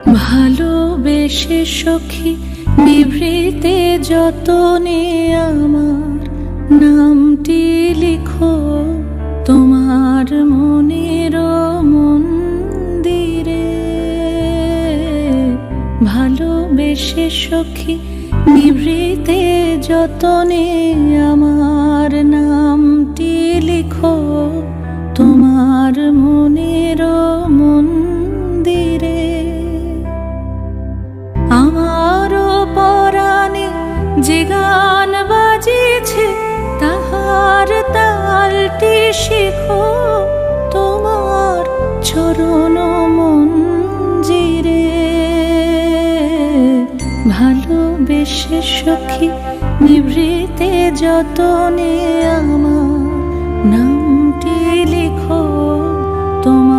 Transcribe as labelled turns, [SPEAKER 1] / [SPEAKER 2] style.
[SPEAKER 1] ভালোবেসে সখী নিভৃতে যতনে আমার নামটি লিখো তোমার মনের মন্দিরে। ভালোবেসে সখী নিভৃতে যতনে আমার নামটি লিখো তোমার মনের মন্দিরে। আমারও পরাণে যে গান বাজিছে তাহার তালটি শিখো তোমার চরণ মঞ্জিরে। ভালোবেসে সখী নিভৃতে যতনে আমার নামটি লিখো তোমার